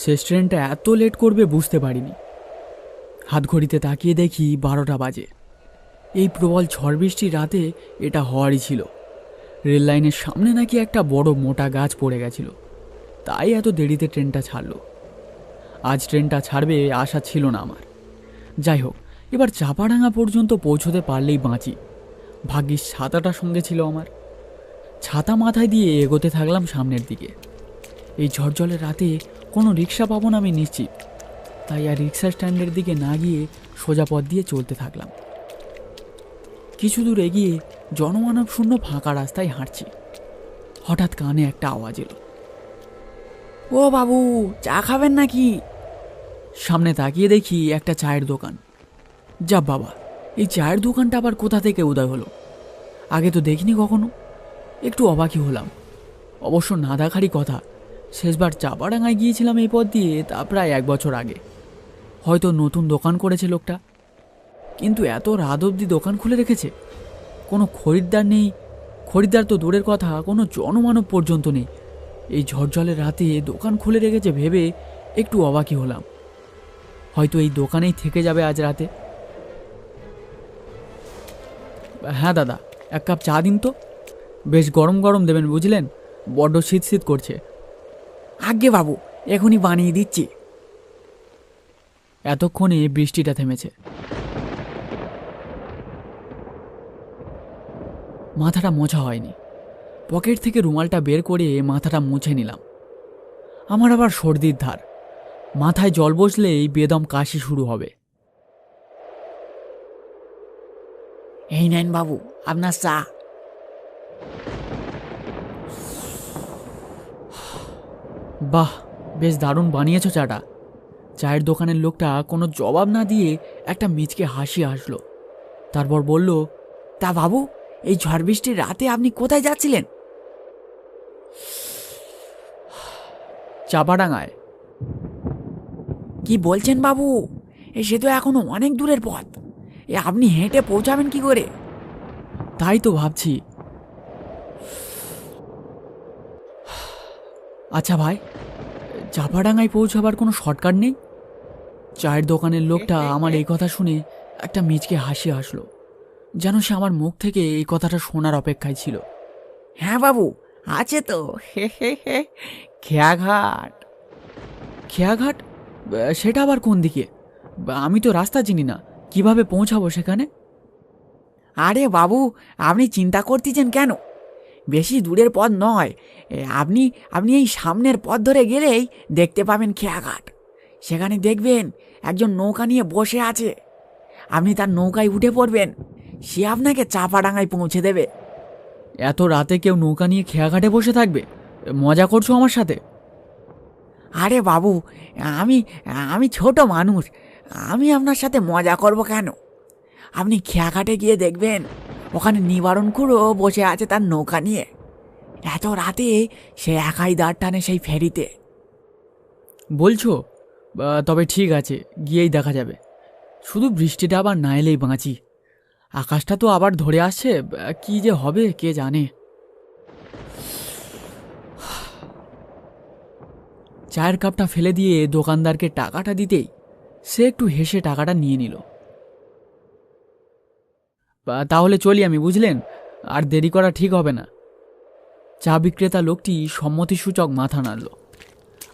শেষ ট্রেনটা এত লেট করবে বুঝতে পারিনি। হাত ঘড়িতে তাকিয়ে দেখি 12টা বাজে। এই প্রবল ঝড় বৃষ্টির রাতে এটা হওয়ারই ছিল। রেল লাইনের সামনে নাকি একটা বড় মোটা গাছ পড়ে গেছিল, তাই এত দেরিতে ট্রেনটা ছাড়ল। আজ ট্রেনটা ছাড়বে আশা ছিল না আমার। যাই হোক, এবার চাপাডাঙ্গা পর্যন্ত পৌঁছতে পারলেই বাঁচি। ভাগ্যিস ছাতাটা সঙ্গে ছিল আমার। ছাতা মাথায় দিয়ে এগোতে থাকলাম সামনের দিকে। এই ঝড়জলের রাতে কোনো রিক্সা পাবো না আমি নিশ্চিত, তাই আর রিক্সা স্ট্যান্ডের দিকে না গিয়ে সোজা পথ দিয়ে চলতে থাকলাম। কিছু দূর এগিয়ে জনমানব শূন্য ফাঁকা রাস্তায় হাঁটছি। হঠাৎ কানে একটা আওয়াজ এলো, ও বাবু, চা খাবেন নাকি? সামনে তাকিয়ে দেখি একটা চায়ের দোকান। যা বাবা, এই চায়ের দোকানটা আবার কোথা থেকে উদয় হলো? আগে তো দেখিনি কখনো। একটু অবাকই হলাম। অবশ্য না দেখারই কথা, শেষবার চাপাডাঙ্গায় গিয়েছিলাম এই পথ দিয়ে, তা প্রায় 1 বছর আগে। হয়তো নতুন দোকান করেছে লোকটা, কিন্তু এত রাত অবধি দোকান খুলে রেখেছে। কোনো খরিদ্দার নেই, খরিদ্দার তো দূরের কথা, কোনো জনমানব পর্যন্ত নেই। এই ঝড়জলের রাতে দোকান খুলে রেখেছে ভেবে একটু অবাকই হলাম। হয়তো এই দোকানেই থেকে যাবে আজ রাতে। হ্যাঁ দাদা, 1 কাপ চা দিন তো। বেশ গরম গরম দেবেন বুঝলেন, বড্ড শীত শীত করছে। আজ্ঞে বাবু, এখনই বানিয়ে দিচ্ছি। এতক্ষণে বৃষ্টিটা থেমেছে। মাথাটা মোছা হয়নি। পকেট থেকে রুমালটা বের করে মাথাটা মুছে নিলাম। আমার আবার সর্দির ধার, মাথায় জল বসলেই বেদম কাশি শুরু হবে। এই নেন বাবু আপনার চা। বাহ, বেশ দারুণ বানিয়েছো চাটা। চায়ের দোকানের লোকটা কোনো জবাব না দিয়ে একটা মিচকে হাসি হাসলো। তারপর বলল, তা বাবু, এই ঝড় বৃষ্টির রাতে আপনি কোথায় যাচ্ছিলেন? চাপাডাঙ্গায়। কি বলছেন বাবু, সে তো এখনো অনেক দূরের পথ। আপনি হেঁটে পৌঁছাবেন কি করে? তাই তো ভাবছি। আচ্ছা ভাই, চাপাডাঙ্গায় পৌঁছাবার কোনো শর্টকাট নেই? চায়ের দোকানের লোকটা আমার এই কথা শুনে একটা মিচকে হাসি হাসলো, যেন সে আমার মুখ থেকে এই কথাটা শোনার অপেক্ষায় ছিল। হ্যাঁ বাবু, আছে তো। খেয়াঘাট। খেয়াঘাট? সেটা আবার কোন দিকে? আমি তো রাস্তা চিনি না, কিভাবে পৌঁছাবো সেখানে? আরে বাবু, আপনি চিন্তা করতেছেন কেন? বেশি দূরের পথ নয়। আপনি আপনি এই সামনের পথ ধরে গেলেই দেখতে পাবেন খেয়াঘাট। সেখানে দেখবেন একজন নৌকা নিয়ে বসে আছে। আপনি তার নৌকায় উঠে পড়বেন, সে আপনাকে চাপাডাঙ্গায় পৌঁছে দেবে। এত রাতে কেউ নৌকা নিয়ে খেয়াঘাটে বসে থাকবে? মজা করছো আমার সাথে? আরে বাবু, আমি আমি ছোট মানুষ, আমি আপনার সাথে মজা করব কেন? আপনি খেয়াঘাটে গিয়ে দেখবেন ওখানে নিবারণ খুঁড়ো বসে আছে তার নৌকা নিয়ে। এত রাতে সে একাই দাঁড় টানে সেই ফেরিতে। বলছো? তবে ঠিক আছে, গিয়েই দেখা যাবে। শুধু বৃষ্টিটা আবার না এলেই বাঁচি। আকাশটা তো আবার ধরে আসছে, কি যে হবে কে জানে। চায়ের কাপটা ফেলে দিয়ে দোকানদারকে টাকাটা দিতেই সে একটু হেসে টাকাটা নিয়ে নিল। তাহলে চলি আমি, বুঝলেন? আর দেরি করা ঠিক হবে না। চা বিক্রেতা লোকটি সম্মতিসূচক মাথা নাড়ল।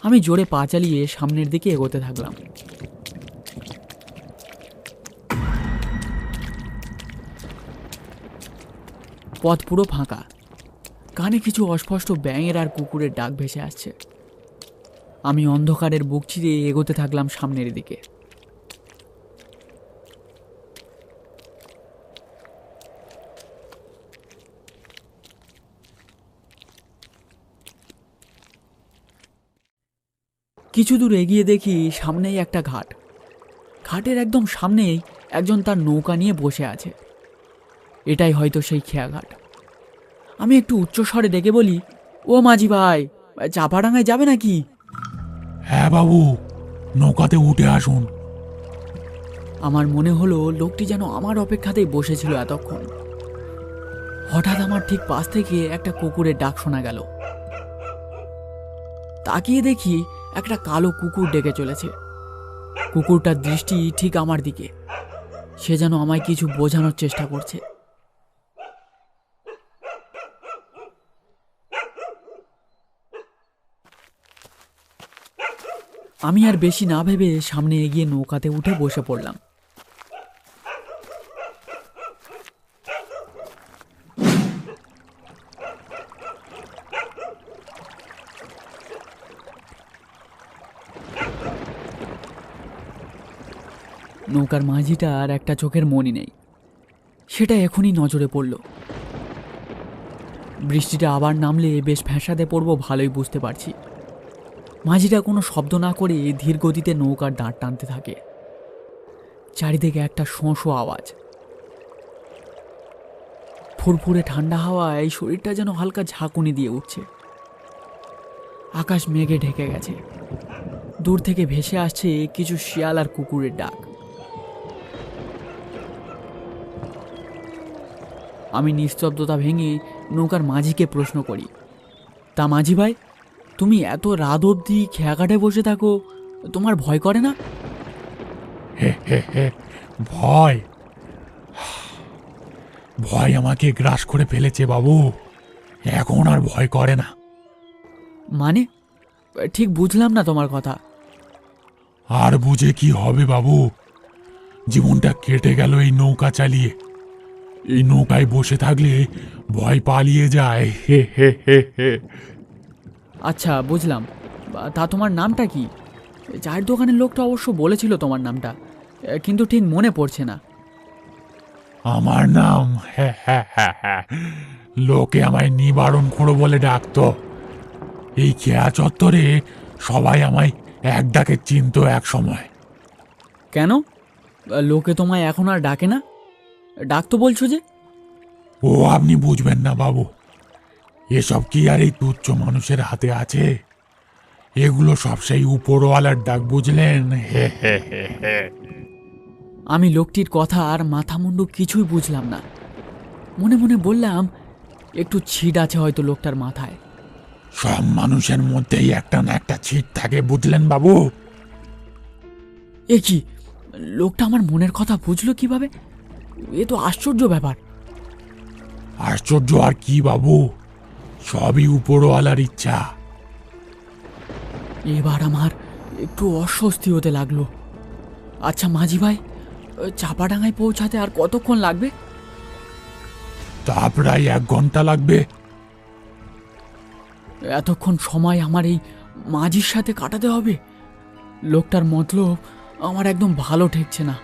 আমি জোরে পা চালিয়ে সামনের দিকে এগোতে থাকলাম। পথ পুরো ফাঁকা। কানে কিছু অস্পষ্ট ব্যাঙের আর কুকুরের ডাক ভেসে আসছে। আমি অন্ধকারের বুক চিরে এগোতে থাকলাম সামনের দিকে। কিছু দূর এগিয়ে দেখি সামনেই একটা ঘাট। ঘাটের একদম সামনেই একজন তার নৌকা নিয়ে বসে আছে। এটাই হয়তো সেই খেয়াঘাট। আমি একটু উচ্চস্বরে ডেকে বলি, ও মাঝি ভাই, চাপাডাঙ্গায় যাবে নাকি? হ্যাঁ বাবু, নৌকাতে উঠে আসুন। আমার মনে হলো লোকটি যেন আমার অপেক্ষাতেই বসেছিল এতক্ষণ। হঠাৎ আমার ঠিক পাশ থেকে একটা কুকুরের ডাক শোনা গেল। তাকিয়ে দেখি একটা কালো কুকুর ডেকে চলেছে। কুকুরটার দৃষ্টি ঠিক আমার দিকে, সে যেন আমায় কিছু বোঝানোর চেষ্টা করছে। আমি আর বেশি না ভেবে সামনে এগিয়ে নৌকাতে উঠে বসে পড়লাম। নৌকার মাঝিটার একটা চোখের মনি নেই, সেটা এখনই নজরে পড়ল। বৃষ্টিটা আবার নামলে বেশ ফ্যাঁসাতে পড়ব ভালোই বুঝতে পারছি। মাঝিটা কোনো শব্দ না করে ধীর গতিতে নৌকার দাঁড় টানতে থাকে। চারিদিকে একটা শোঁ শোঁ আওয়াজ। ফুরফুরে ঠান্ডা হাওয়ায় শরীরটা যেন হালকা ঝাঁকুনি দিয়ে উঠছে। আকাশ মেঘে ঢেকে গেছে। দূর থেকে ভেসে আসছে কিছু শিয়াল আর কুকুরের ডাক। আমি নিস্তব্ধতা ভেঙে নৌকার মাঝিকে প্রশ্ন করি, তা মাঝি ভাই, তুমি এত রাত অবধি খেয়াঘাটে বসে থাকো, তোমার ভয় করে না? হে হে হে, ভয় ভয় আমাকে গ্রাস করে ফেলেছে বাবু। এখন আর ভয় করে না। মানে ঠিক বুঝলাম না তোমার কথা। আর বুঝে কি হবে বাবু, জীবনটা কেটে গেল এই নৌকা চালিয়ে। এই নৌকায় বসে থাকলে ভয় পালিয়ে যায়। হে হে হে হে। আচ্ছা বুঝলাম, তা তোমার নামটা কি? চায়ের দোকানের লোকটা অবশ্য বলেছিল তোমার নামটা, কিন্তু ঠিক মনে পড়ছে না। আমার নাম, হ্যাঁ হ্যাঁ হ্যাঁ হ্যাঁ, লোকে আমায় নিবারণ খুঁড়ো বলে ডাকতো। এই খেয়া চত্বরে সবাই আমায় এক ডাকে চিনতো এক সময়। কেন লোকে তোমায় এখন আর ডাকে না? ডাকতো বলছো যে? ও আপনি বুঝবেন না বাবু, এসব কি আর এই তুচ্ছ মানুষের হাতে আছে? এগুলো সব সেই উপরওয়ালার ডাক, বুঝলেন? হে হে হে হে। আমি লোকটির কথা আর মাথা মুন্ডু কিছুই বুঝলাম না। মনে মনে বললাম, একটু ছিট আছে হয়তো লোকটার মাথায়। সব মানুষের মধ্যেই একটা না একটা ছিট থাকে, বুঝলেন বাবু? এ কি, লোকটা আমার মনের কথা বুঝলো কিভাবে? এ তো আশ্চর্য ব্যাপার। আশ্চর্য আর কি বাবু, সবই উপরওয়ালার ইচ্ছা। এবার আমার একটু অস্বস্তি হতে লাগলো। আচ্ছা মাঝি ভাই, চাপাডাঙ্গায় পৌঁছাতে আর কতক্ষণ লাগবে? তা প্রায় 1 ঘন্টা লাগবে। এতক্ষণ সময় আমার এই মাঝির সাথে কাটাতে হবে? লোকটার মতলব আমার একদম ভালো ঠেকছে না।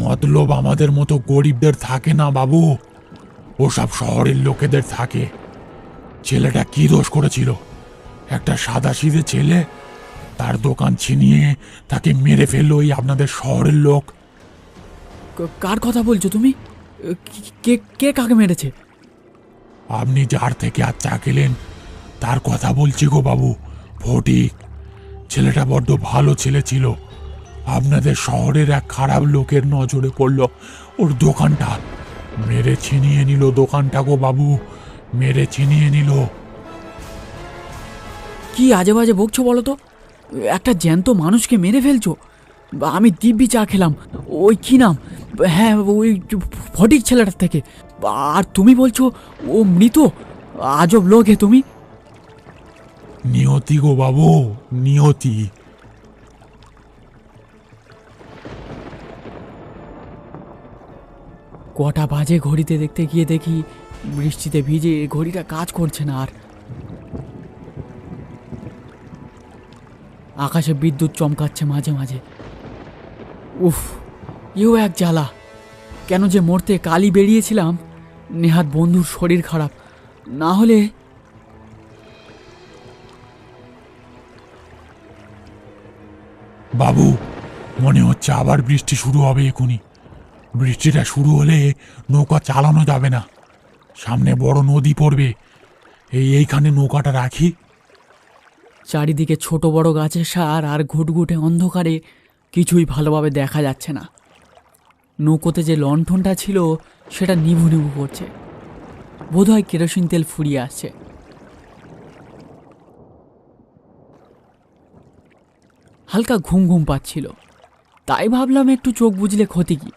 মতলব আমাদের মতো গরিবদের থাকে না বাবু, ওসব শহরের লোকেদের থাকে। ছেলেটা কি দোষ করেছিল? একটা সাদাসিধে ছেলে, তার দোকান ছিনিয়ে তাকে মেরে ফেললো এই আপনাদের শহরের লোক। কার কথা বলছো তুমি? কে কে কাকে মেরেছে? আপনি যার থেকে আর চা খেলেন তার কথা বলছি গো বাবু, ফটিক। ছেলেটা বড্ড ভালো ছেলে ছিল। আপনাদের শহরের এক খারাপ লোকের নজরে পড়ল, ওর দোকানটা মেরে ছিনিয়ে নিল। দোকানটা গো বাবু, মেরে ছিনিয়ে নিল। কি আজে বাজে বকছো বলো তো? একটা জ্যান্ত মানুষকে মেরে ফেলছো? আমি দিব্যি চা খেলাম, ওই কি নাম, হ্যাঁ ওই ফটিক ছেলেটার থেকে, আর তুমি বলছো ও মৃত? আজব লোক হে তুমি। নিয়তি গো বাবু, নিয়তি। কটা বাজে ঘড়িতে দেখতে গিয়ে দেখি বৃষ্টিতে ভিজে ঘড়িটা কাজ করছে না আর। আকাশে বিদ্যুৎ চমকাচ্ছে মাঝে মাঝে। উফ, এও এক জ্বালা। কেন যে মরতে কালই বেরিয়েছিলাম, নেহাত বন্ধুর শরীর খারাপ, না হলে। বাবু, মনে হচ্ছে আবার বৃষ্টি শুরু হবে এখুনি। বৃষ্টিটা শুরু হলে নৌকা চালানো যাবে না, সামনে বড় নদী পড়বে। এইখানে নৌকাটা রাখি। চারিদিকে ছোট বড় গাছের সার আর ঘুটঘুটে অন্ধকারে কিছুই ভালোভাবে দেখা যাচ্ছে না। নৌকোতে যে লণ্ঠনটা ছিল সেটা নিভু নিভু করছে, বোধহয় কেরোসিন তেল ফুরিয়ে আসছে। হালকা ঘুম ঘুম পাচ্ছিল, তাই ভাবলাম একটু চোখ বুজলে ক্ষতি কি।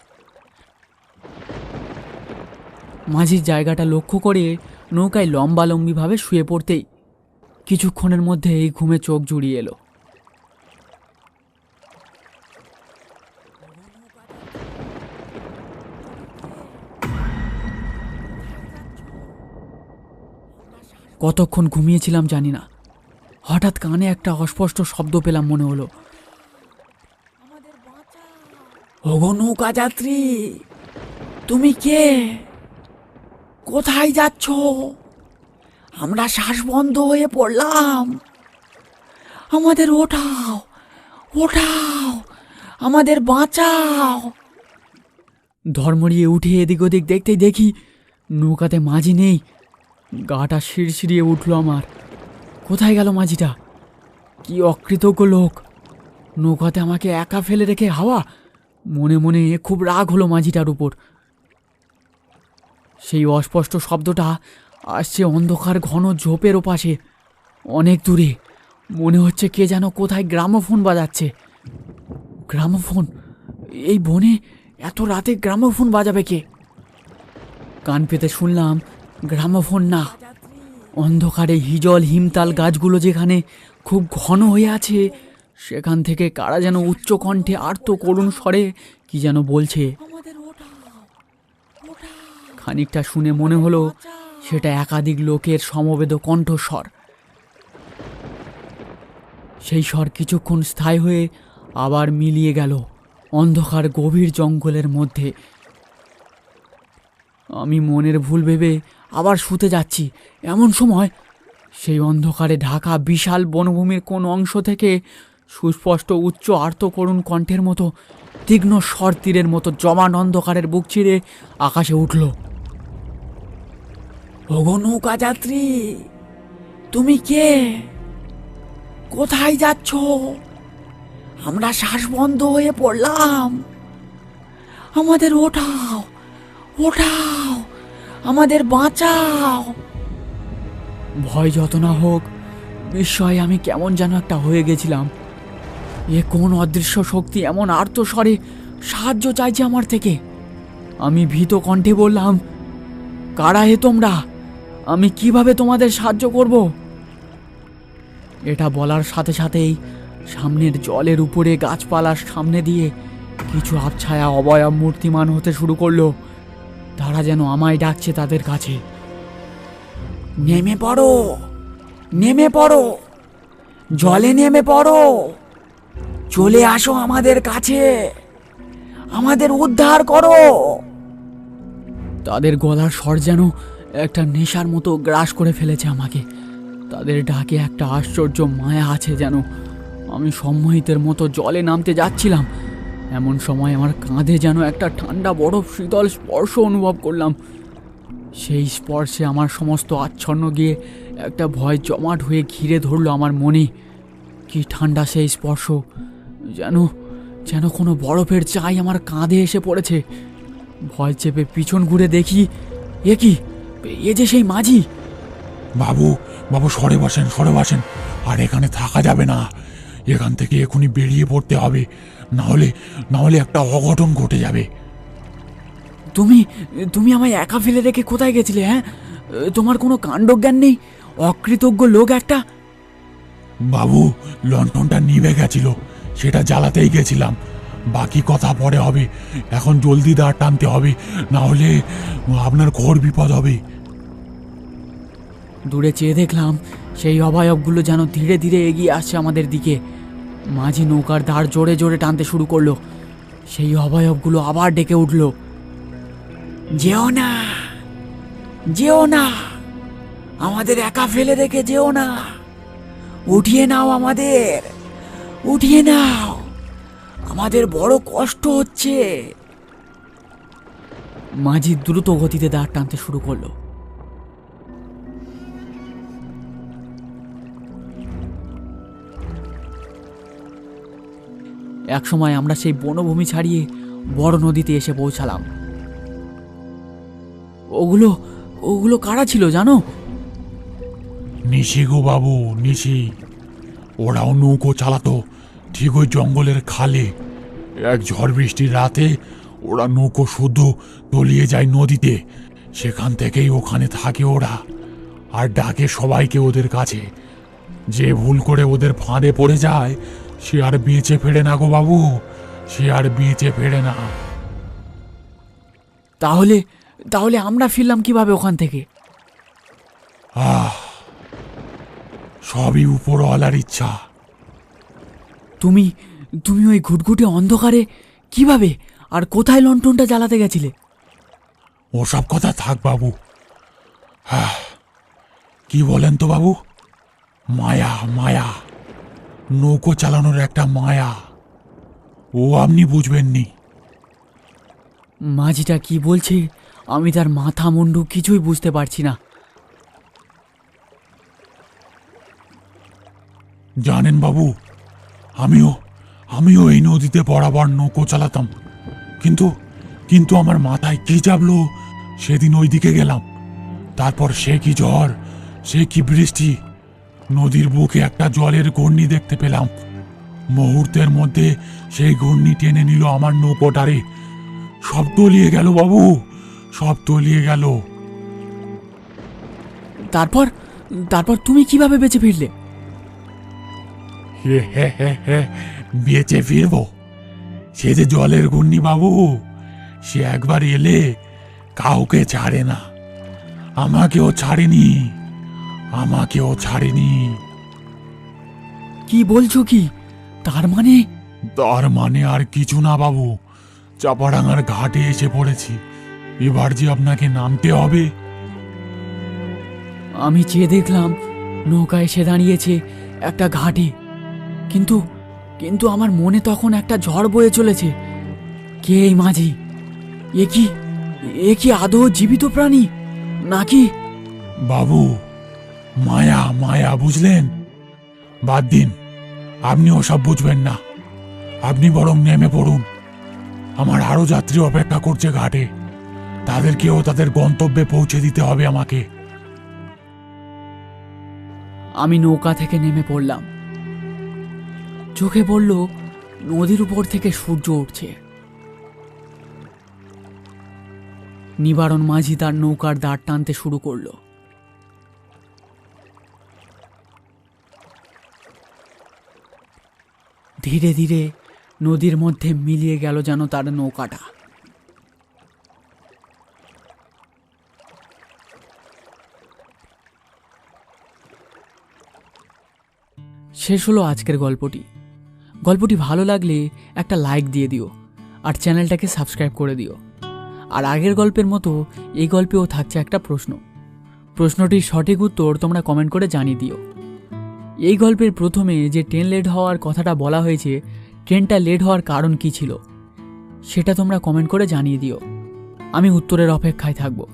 মাঝির জায়গাটা লক্ষ্য করে নৌকায় লম্বালম্বিভাবে শুয়ে পড়তেই কিছুক্ষণের মধ্যে এই ঘুমে চোখ জুড়িয়ে এলো। কতক্ষণ ঘুমিয়েছিলাম জানি না, হঠাৎ কানে একটা অস্পষ্ট শব্দ পেলাম, মনে হলো ওগো নৌকা যাত্রী, তুমি কে? কোথায় যাচ্ছ? আমরা শ্বাস বন্ধ হয়ে পড়লাম, আমাদের ওঠাও, ওঠাও, আমাদের বাঁচাও। ধর্মড়িয়ে উঠে এদিক ওদিক দেখতেই দেখি নৌকাতে মাঝি নেই। গাটা শিরশিরিয়ে উঠল আমার। কোথায় গেল মাঝিটা? কি অকৃতজ্ঞ লোক, নৌকাতে আমাকে একা ফেলে রেখে হাওয়া। মনে মনে খুব রাগ হলো মাঝিটার উপর। সেই অস্পষ্ট শব্দটা আসছে অন্ধকার ঘন ঝোপের ওপাশে, অনেক দূরে। মনে হচ্ছে কে যেন কোথায় গ্রামোফোন বাজাচ্ছে। গ্রামোফোন? এই বনে এত রাতে গ্রামোফোন বাজাবে কে? কান পেতে শুনলাম গ্রামোফোন না, অন্ধকারে হিজল হিমতাল গাছগুলো যেখানে খুব ঘন হয়ে আছে, সেখান থেকে কারা যেন উচ্চ কণ্ঠে আর্ত করুণ স্বরে কি যেন বলছে। খানিকটা শুনে মনে হলো সেটা একাধিক লোকের সমবেত কণ্ঠস্বর। সেই স্বর কিছুক্ষণ স্থায়ী হয়ে আবার মিলিয়ে গেল অন্ধকার গভীর জঙ্গলের মধ্যে। আমি মনের ভুল ভেবে আবার শুতে যাচ্ছি, এমন সময় সেই অন্ধকারে ঢাকা বিশাল বনভূমির কোন অংশ থেকে সুস্পষ্ট উচ্চ আর্ত করুণ কণ্ঠের মতো তীক্ষ্ণ স্বর তীরের মতো জমান অন্ধকারের বুক চিরে আকাশে উঠল। ওগো নৌকা যাত্রী, তুমি কে? কোথায় যাচ্ছ? আমরা শ্বাস বন্ধ হয়ে পড়লাম, আমাদের ওঠাও, ওঠাও, আমাদের বাঁচাও। ভয় যত না হোক, বিস্ময়ে আমি কেমন যেন একটা হয়ে গেছিলাম। এ কোন অদৃশ্য শক্তি এমন আর্তস্বরে সাহায্য চাইছে আমার থেকে? আমি ভীত কণ্ঠে বললাম, কারা হে তোমরা? আমি কিভাবে তোমাদের সাহায্য করব? এটা বলার সাথে সাথেই সামনের জলের উপরে গাছপালার সামনে দিয়ে কিছু আবছায়া অবয়ব মূর্তিমান হতে শুরু করলো। তারা যেন আমায় ডাকছে তাদের কাছে। নেমে পড়ো, নেমে পড়ো, জলে নেমে পড়ো, চলে আসো আমাদের কাছে, আমাদের উদ্ধার করো। তাদের গলার স্বর যেন একটা নেশার মতো গ্রাস করে ফেলেছে আমাকে। তাদের ডাকে একটা আশ্চর্য মায়া আছে যেন। আমি সম্মোহিতের মতো জলে নামতে যাচ্ছিলাম, এমন সময় আমার কাঁধে যেন একটা ঠান্ডা বরফ শীতল স্পর্শ অনুভব করলাম। সেই স্পর্শে আমার সমস্ত আচ্ছন্ন গিয়ে একটা ভয় জমাট হয়ে ঘিরে ধরলো আমার মনে। কি ঠান্ডা সেই স্পর্শ, যেন যেন কোনো বরফের চাই আমার কাঁধে এসে পড়েছে। ভয় চেপে পিছন ঘুরে দেখি, এ কি, এ যে সেই মাঝি। বাবু, বাবু সরে বসেন, সরে বসেন। আর এখানে থাকা যাবে না, এখান থেকে এখনই বেরিয়ে পড়তে হবে, না হলে একটা অঘটন ঘটে যাবে। তুমি তুমি আমায় একা ফেলে রেখে কোথায় গেছিলে? হ্যাঁ, তোমার কোনো কাণ্ডজ্ঞান নেই, অকৃতজ্ঞ লোক একটা। বাবু, লণ্ঠনটা নিভে গেছিল, সেটা জ্বালাতেই গেছিলাম। বাকি কথা পরে হবে, এখন জলদি দাঁড় টানতে হবে, না হলে আপনার ঘোর বিপদ হবে। দূরে চেয়ে দেখলাম সেই অবয়বগুলো যেন ধীরে ধীরে এগিয়ে আসছে আমাদের দিকে। মাঝি নৌকার দাঁড় জোরে জোরে টানতে শুরু করলো। সেই অবয়বগুলো আবার ডেকে উঠল, যেও না, যেও না, আমাদের একা ফেলে রেখে যেও না, উঠিয়ে নাও, আমাদের উঠিয়ে নাও, আমাদের বড় কষ্ট হচ্ছে। মাঝি দ্রুত গতিতে দাঁড় টানতে শুরু করলো। একসময় আমরা সেই বনভূমি ছাড়িয়ে বড় নদীতে এসে পৌঁছালাম। ওগুলো ওগুলো কারা ছিল জানো? নিশি গো বাবু, নিশি। ওরাও নৌকো চালাতো, ঠিক ওই জঙ্গলের খালে এক ঝড় বৃষ্টির রাতে ওরা নৌকো শুদ্ধ তলিয়ে যায় নদীতে। সেখান থেকেই ওখানে থাকে ওরা, আর ডাকে সবাইকে ওদের কাছে। যে ভুল করে ওদের ফাঁদে পড়ে যায় সে আর বেঁচে ফেরে না গো বাবু, সে আর বেঁচে ফেরে না। তাহলে তাহলে আমরা ফিরলাম কিভাবে ওখান থেকে? সবই উপরওয়ালার ইচ্ছা। তুমি তুমি ওই ঘুটঘুটে অন্ধকারে কিভাবে আর কোথায় লন্ঠনটা জ্বালাতে গেছিলে? ওসব কথা থাক বাবু। কি বলেন তো বাবু? মায়া, মায়া, নৌকো চালানোর একটা মায়া, ও আপনি বুঝবেননি। মাঝিটা কি বলছে আমি তার মাথা মুন্ডু কিছুই বুঝতে পারছি না। জানেন বাবু, আমিও আমিও এই নদীতে বরাবর নৌকো চালাতাম, কিন্তু কিন্তু আমার মাথায় কি চাপলো সেদিন ওই দিকে গেলাম। তারপর সে কি ঝড়, সে কি বৃষ্টি। নদীর বুকে একটা জলের ঘূর্ণি দেখতে পেলাম। মুহূর্তের মধ্যে সেই ঘূর্ণি টেনে নিল আমার নৌকোটারে। সব তলিয়ে গেল বাবু, সব তলিয়ে গেল। তারপর তারপর তুমি কিভাবে বেঁচে ফিরলে? বেঁচে ফিরবো? সে যে জলের ঘূর্ণি বাবু, সে একবার এলে কাউকে ছাড়ে না। আমাকেও ছাড়েনি, আমাকেও ছাড়েনি। কি বলছো কি? তার মানে? তার মানে আর কিছু না বাবু, চাপাডাঙ্গার ঘাটে এসে পড়েছি। এবার যে আপনাকে নামতে হবে। আমি চেয়ে দেখলাম নৌকা এসে দাঁড়িয়েছে একটা ঘাটে, কিন্তু কিন্তু আমার মনে তখন একটা ঝড় বয়ে চলেছে। কে এই মাঝি? এ কি আদৌ জীবিত প্রাণী নাকি? বাবু, মায়া, মায়া, বুঝলেন? বাদ দিন, আপনি ওসব বুঝবেন না। আপনি বরং নেমে পড়ুন। আমার আরো যাত্রী অপেক্ষা করছে ঘাটে, তাদেরকেও তাদের গন্তব্যে পৌঁছে দিতে হবে আমাকে। আমি নৌকা থেকে নেমে পড়লাম। চোখে পড়ল নদীর উপর থেকে সূর্য উঠছে। নিবারণ মাঝি তার নৌকার দাঁড় টানতে শুরু করলো। ধীরে ধীরে নদীর মধ্যে মিলিয়ে গেল যেন তার নৌকাটা। শেষ হলো আজকের গল্পটি। গল্পটি ভালো লাগলে একটা লাইক দিয়ে দিও, আর চ্যানেলটাকে সাবস্ক্রাইব করে দিও। আর আগের গল্পের মতো এই গল্পেও থাকছে একটা প্রশ্ন। প্রশ্নটির সঠিক উত্তর তোমরা কমেন্ট করে জানিয়ে দিও। এই গল্পের প্রথমে যে ট্রেন লেট হওয়ার কথাটা বলা হয়েছে, ট্রেনটা লেট হওয়ার কারণ কি ছিল সেটা তোমরা কমেন্ট করে জানিয়ে দিও। আমি উত্তরের অপেক্ষায় থাকবো।